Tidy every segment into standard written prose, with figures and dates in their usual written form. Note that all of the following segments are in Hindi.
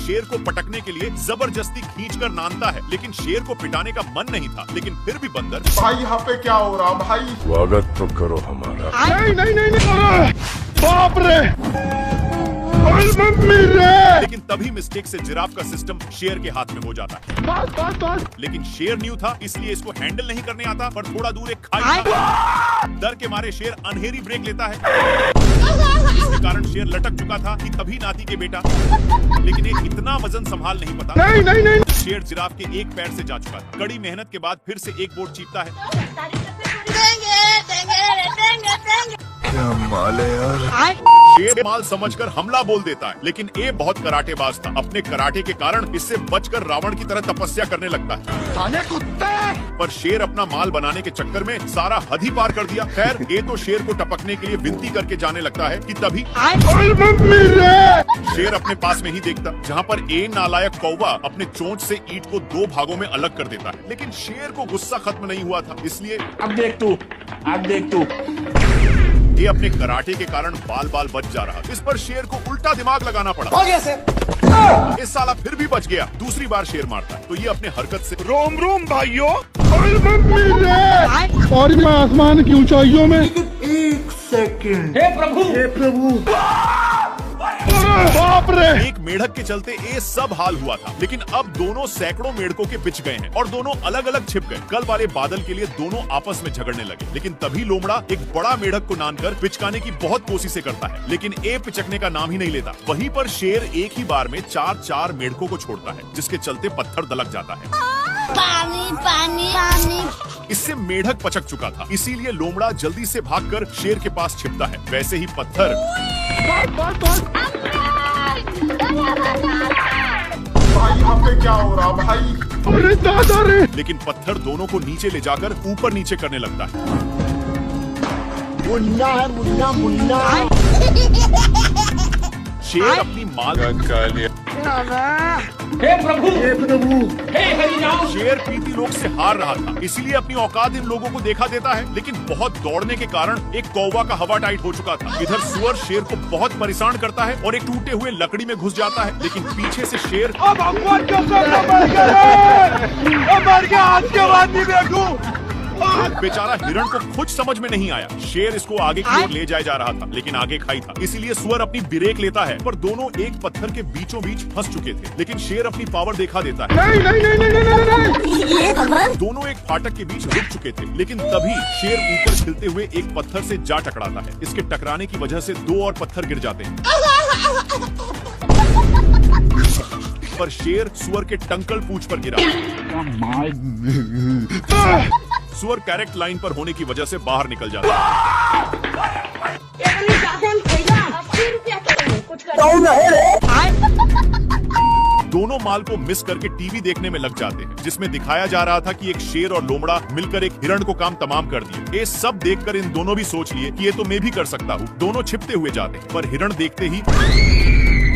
शेर को पटकने के लिए जबरदस्ती खींचकर नानता है, लेकिन शेर को पिटाने का मन नहीं था। लेकिन फिर भी बंदर, भाई यहाँ पे क्या हो रहा भाई? स्वागत तो करो हमारा। नहीं, बाप रे, मम्मी रे। लेकिन तभी मिस्टेक से जिराफ का सिस्टम शेर के हाथ में हो जाता है। बस। लेकिन शेर न्यू था, इसलिए इसको हैंडल नहीं करने आता। पर थोड़ा दूर एक खाई था। डर के मारे शेर अनहेरी ब्रेक लेता है, जिसके कारण शेर लटक चुका था कि तभी नाती के बेटा, लेकिन एक इतना वजन संभाल नहीं पाता। नहीं। शेर जिराफ के एक पैर से जा चुका था। कड़ी मेहनत के बाद फिर से एक बोर्ड चीपता है। क्या माल है यार। शेर माल समझकर हमला बोल देता है, लेकिन ए बहुत कराटेबाज था। अपने कराटे के कारण इससे बचकर रावण की तरह तपस्या करने लगता है। साले कुत्ते। पर शेर अपना माल बनाने के चक्कर में सारा हद ही पार कर दिया। खैर, ए तो शेर को टपकने के लिए विनती करके जाने लगता है कि तभी मम्मी रे। शेर अपने पास में ही देखता, जहाँ पर ए नालायक कौवा अपने चोंच से ईंट को 2 भागों में अलग कर देता है। लेकिन शेर को गुस्सा खत्म नहीं हुआ था, इसलिए अब देख तू ये अपने कराटे के कारण बाल बाल बच जा रहा। इस पर शेर को उल्टा दिमाग लगाना पड़ा। हो गया सर। इस साला फिर भी बच गया। दूसरी बार शेर मारता है तो ये अपने हरकत से, रोम भाइयों। मम्मी रे। और मैं आसमान की ऊंचाइयों में। एक सेकंड। हे प्रभु। बाप रे। एक मेढक के चलते ये सब हाल हुआ था। लेकिन अब दोनों सैकड़ों मेढकों के पिच गए हैं और दोनों अलग अलग छिप गए। कल वाले बादल के लिए दोनों आपस में झगड़ने लगे। लेकिन तभी लोमड़ा एक बड़ा मेढक को नानकर पिचकाने की बहुत कोशिशें करता है, लेकिन ए पिचकने का नाम ही नहीं लेता। वहीं पर शेर एक ही बार में 4 मेढकों को छोड़ता है, जिसके चलते पत्थर दलक जाता है। पानी। इससे मेढक पचक चुका था, इसीलिए लोमड़ा जल्दी से भागकर शेर के पास छिपता है। वैसे ही पत्थर भाई यहाँ पे क्या हो रहा भाई? अरे दादा रे। लेकिन पत्थर दोनों को नीचे ले जाकर ऊपर नीचे करने लगता है। मुन्ना। शेर अपनी माल, हे प्रभु। हे हरिनाम। शेर पीती लोग से हार रहा था, इसलिए अपनी औकात इन लोगों को देखा देता है। लेकिन बहुत दौड़ने के कारण एक कौवा का हवा टाइट हो चुका था। इधर सुअर शेर को बहुत परेशान करता है और एक टूटे हुए लकड़ी में घुस जाता है। लेकिन पीछे से शेर, अब भगवान मर गया, आज के बाद नहीं बैठूं। बेचारा हिरण को कुछ समझ में नहीं आया। शेर इसको आगे की ओर ले जाया जा रहा था, लेकिन आगे खाई था, इसीलिए सुअर अपनी ब्रेक लेता है। पर दोनों एक पत्थर के बीचों बीच फंस चुके थे। लेकिन शेर अपनी पावर दिखा देता है। नहीं। दोनों एक फाटक के बीच रुक चुके थे, लेकिन तभी शेर ऊपर खिलते हुए एक पत्थर से जा टकराता है। इसके टकराने की वजह से 2 और पत्थर गिर जाते हैं। पर शेर सुअर के टंकल पूंछ पर गिरा। सुअर करेक्ट लाइन पर होने की वजह से बाहर निकल जाता है। दोनों माल को मिस करके टीवी देखने में लग जाते हैं, जिसमें दिखाया जा रहा था कि एक शेर और लोमड़ा मिलकर एक हिरण को काम तमाम कर दिए। ये सब देखकर इन दोनों भी सोच लिए कि ये तो मैं भी कर सकता हूँ। दोनों छिपते हुए जाते हैं, पर हिरण देखते ही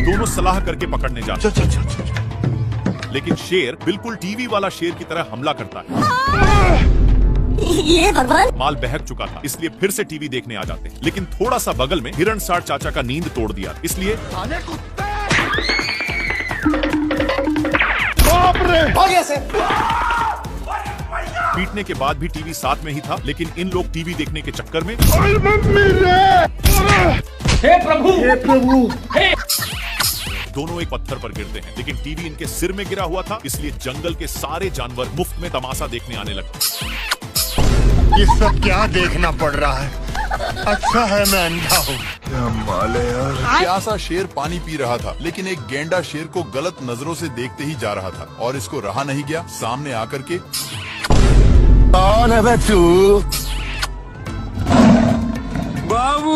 दोनों सलाह करके पकड़ने जाते हैं। लेकिन शेर बिल्कुल टीवी वाला शेर की तरह हमला करता है। ये भगवान। माल बहक चुका था, इसलिए फिर से टीवी देखने आ जाते हैं। लेकिन थोड़ा सा बगल में हिरण साठ चाचा का नींद तोड़ दिया, इसलिए बाप रे। हो गया सर। पीटने के बाद भी टीवी साथ में ही था। लेकिन इन लोग टीवी देखने के चक्कर में, मम्मी रे। हे प्रभु। हे। दोनों एक पत्थर पर गिरते हैं। लेकिन टीवी इनके सिर में गिरा हुआ था, इसलिए जंगल के सारे जानवर मुफ्त में तमाशा देखने आने लगे। ये सब क्या देखना पड़ रहा है? अच्छा है मैं अंधा हूँ। क्या माल है यार। प्यासा शेर पानी पी रहा था, लेकिन एक गेंडा शेर को गलत नजरों से देखते ही जा रहा था और इसको रहा नहीं गया। सामने आकर के, कौन है बे तू? बाबू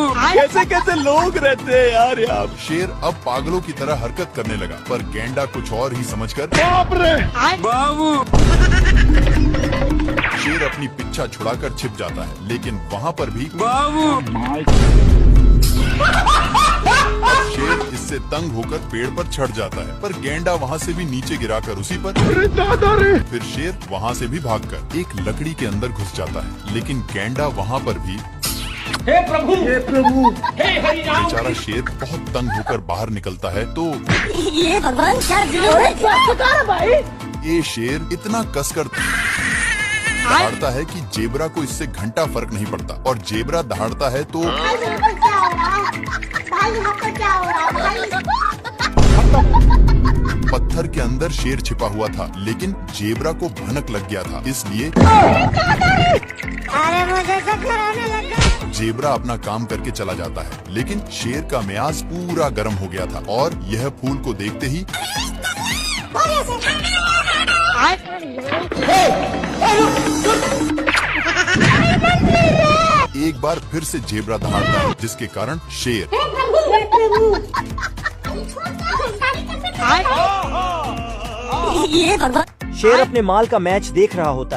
कैसे लोग रहते हैं यार यहाँ। शेर अब पागलों की तरह हरकत करने लगा, पर गेंडा कुछ और ही समझकर, बाप रे। बाबू। शेर अपनी पिच्छा छुड़ाकर छिप जाता है, लेकिन वहाँ पर भी, बाबू। शेर इससे तंग होकर पेड़ पर चढ़ जाता है, पर गेंडा वहाँ से भी नीचे गिराकर उसी पर। अरे दादा रे। फिर शेर वहाँ से भी भागकर एक लकड़ी के अंदर घुस जाता है, लेकिन गेंडा वहाँ पर भी हे प्रभु, हे प्रभु, हे हरि राम। बेचारा शेर बहुत तंग होकर बाहर निकलता है तो ये भगवान क्या भाई। ये शेर इतना कसकर दहाड़ता है कि जेबरा को इससे घंटा फर्क नहीं पड़ता, और जेबरा दहाड़ता है तो पत्थर के अंदर शेर छिपा हुआ था, लेकिन जेबरा को भनक लग गया था, इसलिए अरे मुझे चक्कर आने लगा। जेबरा अपना काम करके चला जाता है। लेकिन शेर का मियाज पूरा गर्म हो गया था और यह फूल को देखते ही एक बार फिर से जेबरा दहाड़ता है, जिसके कारण शेर ये भगवान। शेर अपने माल का मैच देख रहा होता है।